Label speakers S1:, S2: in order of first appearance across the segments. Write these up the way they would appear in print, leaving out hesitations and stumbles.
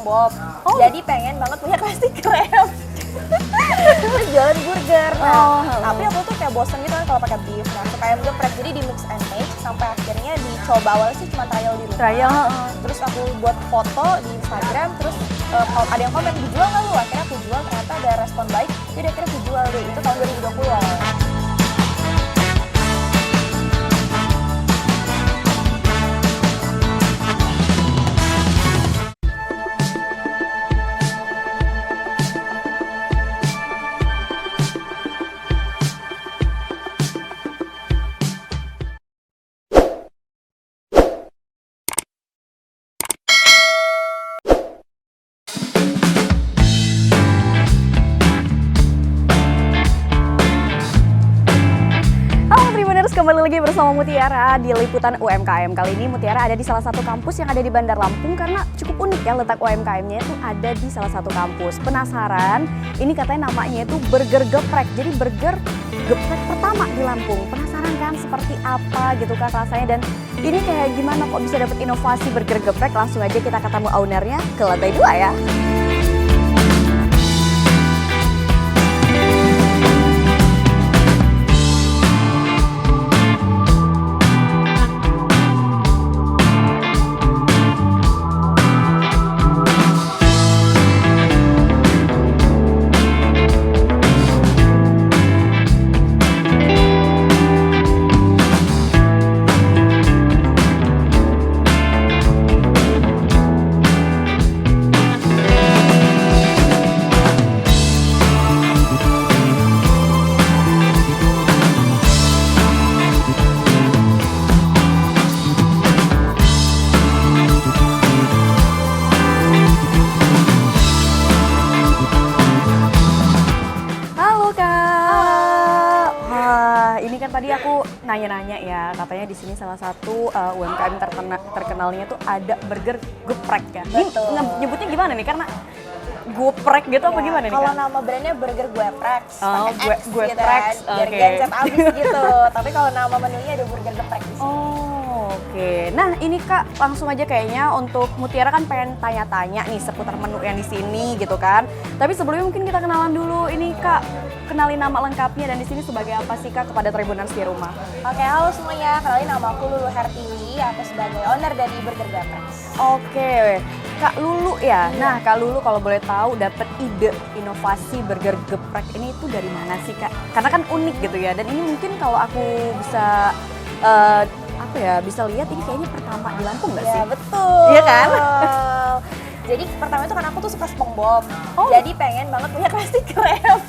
S1: SpongeBob. Jadi pengen banget punya Krusty Krab. Terus jualan burger. Nah, tapi aku tuh kayak bosen gitu kan kalau pakai beef. Nah, suka ayam geprek, jadi di mix and match sampai akhirnya dicoba. Awalnya sih cuma trial di rumah. Terus aku buat foto di Instagram, terus ada yang komen, dijual nggak lu? Akhirnya aku jual, ternyata ada respon baik, jadi akhirnya aku jual deh. Itu tahun 2020 awalnya.
S2: Kembali lagi bersama Mutiara di Liputan UMKM. Kali ini Mutiara ada di salah satu kampus yang ada di Bandar Lampung karena cukup unik ya letak UMKM-nya itu ada di salah satu kampus. Penasaran? Ini katanya namanya itu burger geprek. Jadi burger geprek pertama di Lampung. Penasaran kan seperti apa gitu kan rasanya dan ini kayak gimana kok bisa dapat inovasi burger geprek? Langsung aja kita ketemu ownernya ke lantai 2 ya. Tadi aku nanya-nanya ya, katanya di sini salah satu UMKM terkenalnya tuh ada burger geprek ya. Ini nyebutnya gimana nih? Karena geprek gitu apa gimana nih?
S1: Kalau nama brandnya Burger Gueprek,
S2: Gueprek,
S1: biar Gen Z abis gitu. Tapi kalau nama menunya ada Burger Geprek di sini.
S2: Oke. Nah ini Kak, langsung aja kayaknya untuk Mutiara kan pengen tanya-tanya nih seputar menu yang di sini gitu kan. Tapi sebelumnya mungkin kita kenalan dulu. Ini Kak, kenalin nama lengkapnya dan di sini sebagai apa sih Kak kepada Tribuners di rumah?
S1: Oke, halo semuanya. Kenalin nama aku Lulu Hertiwi. Aku sebagai owner dari Burger Geprek.
S2: Oke, Kak Lulu ya. Nah Kak Lulu kalau boleh tahu dapat ide inovasi burger geprek ini itu dari mana sih Kak? Karena kan unik gitu ya. Dan ini mungkin kalau aku bisa bisa lihat ini kayaknya pertama di Lampung nggak sih?
S1: Ya betul.
S2: Iya kan?
S1: Jadi pertama itu kan aku tuh suka SpongeBob. Jadi pengen banget punya Krusty Krab.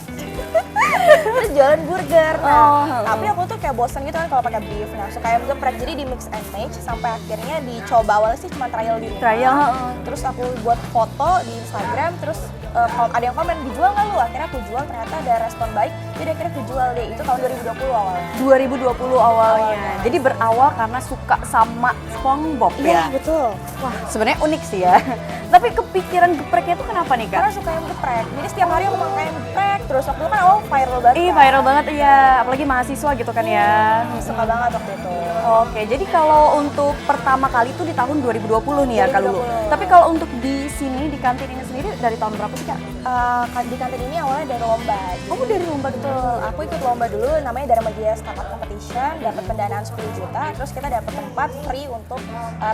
S1: Terus jualan burger. Nah, tapi aku tuh kayak bosen gitu kan kalau pakai beef. Nah, suka ayam geprek, jadi di mix and match sampai akhirnya dicoba. Awalnya sih cuma trial di rumah. Terus aku buat foto di Instagram, terus kalau ada yang komen, dijual nggak lu? Akhirnya aku jual, ternyata ada respon baik, jadi akhirnya aku jual deh. Itu tahun 2020 awalnya.
S2: 2020 awalnya. Jadi berawal karena suka sama SpongeBob ya?
S1: Iya, betul.
S2: Wah, sebenarnya unik sih ya. Tapi kepikiran gepreknya tuh kenapa nih Kak?
S1: Karena suka ayam geprek, jadi setiap hari aku makan ayam geprek. Terus waktu itu kan awal viral banget.
S2: Iya, viral banget iya. Apalagi mahasiswa gitu kan ya.
S1: Suka banget waktu itu.
S2: Oke, jadi kalau untuk pertama kali itu di tahun 2020 nih ya Kak Lulu. Tapi kalau untuk di sini, di kantin ini sendiri dari tahun berapa sih Kak?
S1: Di kantin ini awalnya dari lomba.
S2: Dari lomba gitu?
S1: Aku ikut lomba dulu, namanya Dharma Jaya Startup Competition, dapat pendanaan 10 juta, terus kita dapat tempat free untuk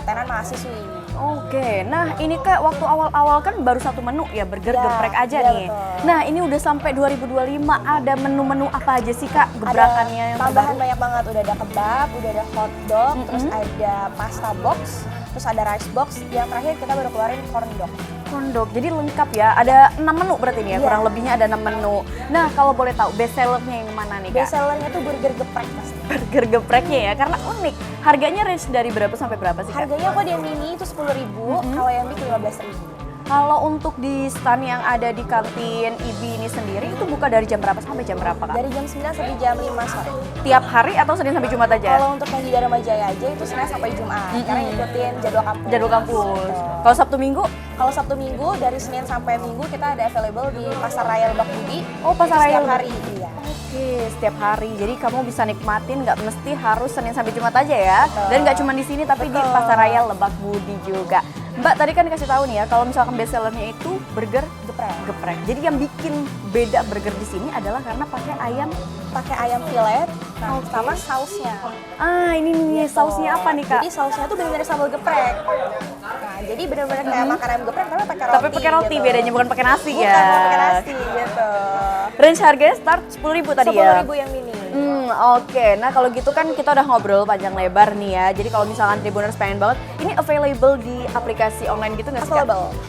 S1: tenan mahasiswi.
S2: Oke, nah ini Kak waktu awal-awal kan baru satu menu ya, burger geprek aja nih.
S1: Betul.
S2: Nah ini udah sampai 2025, ada menu-menu apa aja sih Kak gebrakannya yang
S1: tambahan
S2: terbaru?
S1: banyak banget, udah ada kebab, udah ada hotdog, terus ada pasta box, terus ada rice box, yang terakhir kita baru keluarin corn dog.
S2: Corn dog, jadi lengkap ya, ada 6 menu berarti nih ya, kurang lebihnya ada 6 menu. Nah kalau boleh tahu best sellernya yang mana nih Kak?
S1: Best sellernya tuh burger geprek pasti.
S2: Burger gepreknya ya, karena unik. Harganya range dari berapa sampai berapa sih Kak?
S1: Harganya kalau yang mini itu 10.000, kalau yang big 15.000.
S2: Kalau untuk di stand yang ada di kantin IBI ini sendiri itu buka dari jam berapa sampai jam berapa Kak?
S1: Dari jam 9 sampai jam 5 sore.
S2: Tiap hari atau Senin sampai Jumat aja?
S1: Kalau untuk yang di Dharma Jaya aja itu Senin sampai Jumat, karena ngikutin jadwal kampus.
S2: Jadwal kampus. Kalau Sabtu Minggu?
S1: Kalau Sabtu Minggu dari Senin sampai Minggu kita ada available di Pasar Raya Lebak Budi.
S2: Pasar Raya
S1: setiap hari. Iya.
S2: Oke, setiap hari. Jadi kamu bisa nikmatin, nggak mesti harus Senin sampai Jumat aja ya. Dan nggak cuma di sini tapi di Pasar Raya Lebak Budi juga. Mbak tadi kan dikasih tahu nih ya, kalau misalkan best sellernya itu burger geprek. Jadi yang bikin beda burger di sini adalah karena pakai
S1: ayam filet, sama sausnya.
S2: Ini nih sausnya apa nih Kak?
S1: Jadi sausnya tuh benar-benar sambal geprek. Nah, jadi benar-benar kayak makan ayam geprek tapi pakai roti.
S2: Tapi pakai roti
S1: gitu.
S2: bedanya bukan pakai nasi
S1: Bukan,
S2: ya.
S1: bukan pakai nasi gitu.
S2: Range harganya start 10.000 tadi ya.
S1: 10.000 yang mini.
S2: Oke. Nah kalau gitu kan kita udah ngobrol panjang lebar nih ya. Jadi kalau misalkan Tribuners pengen banget, ini available di aplikasi online gitu nggak sih?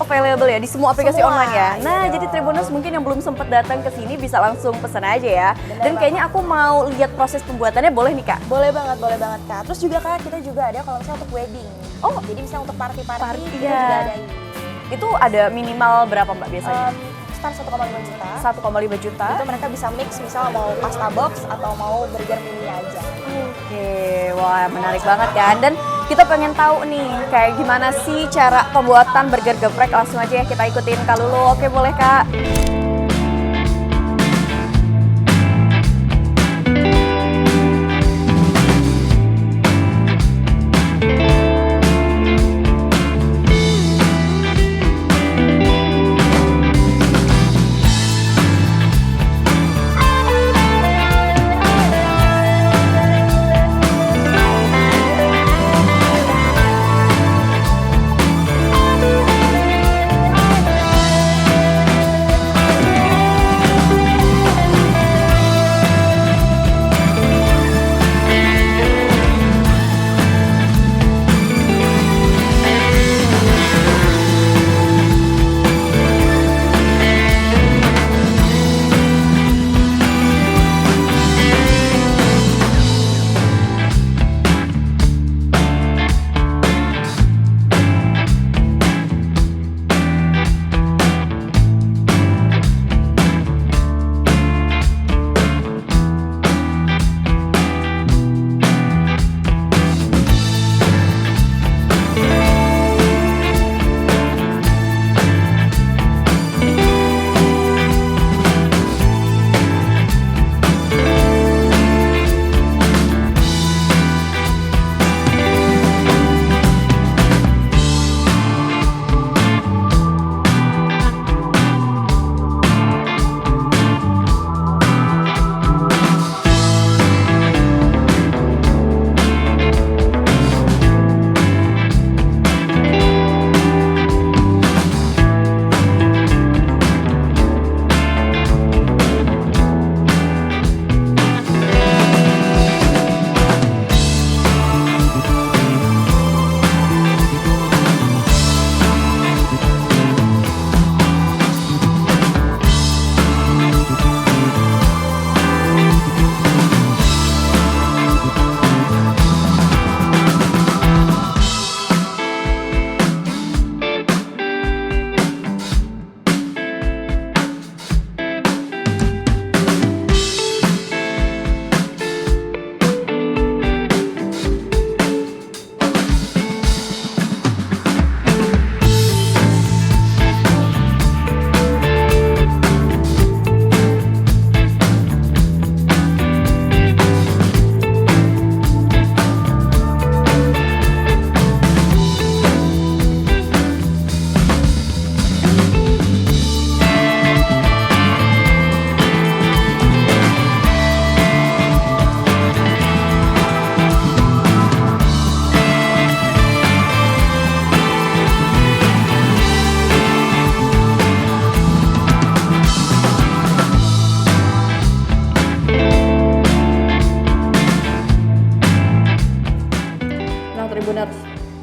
S2: Available ya di semua aplikasi online ya. Nah jadi Tribuners mungkin yang belum sempat datang ke sini bisa langsung pesan aja ya. Dan kayaknya aku mau lihat proses pembuatannya, boleh nih Kak?
S1: Boleh banget Kak. Terus juga Kak, kita juga ada kalau misalnya untuk wedding. Jadi misalnya untuk party-party kita juga ada ini.
S2: Itu ada minimal berapa Mbak biasanya?
S1: Start 1,5 juta.
S2: 1,5 juta.
S1: Itu mereka bisa mix misalnya mau pasta box atau mau burger mini aja.
S2: Oke, wah menarik banget kan. Dan kita pengen tahu nih kayak gimana sih cara pembuatan burger geprek. Langsung aja ya kita ikutin Kak Lulu. Oke boleh Kak.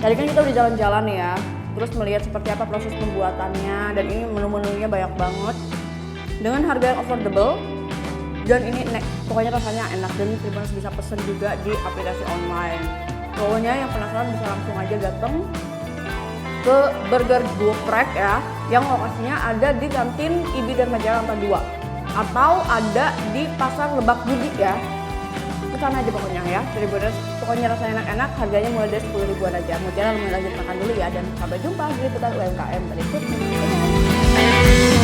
S2: Tadi kan kita udah jalan-jalan ya, terus melihat seperti apa proses pembuatannya, dan ini menu-menunya banyak banget dengan harga yang affordable, dan ini pokoknya rasanya enak, dan Tribuners bisa pesen juga di aplikasi online. Pokoknya yang penasaran bisa langsung aja datang ke Burger Geprek ya, yang lokasinya ada di kantin IBI Dharma Lantai 2 atau ada di Pasar Lebak Budi ya. Kesana aja pokoknya ya, Tribuners. Pokoknya rasanya enak-enak, harganya mulai dari 10.000-an aja. Mau jalan, mau lanjut makan dulu ya, dan sampai jumpa di liputan UMKM berikutnya.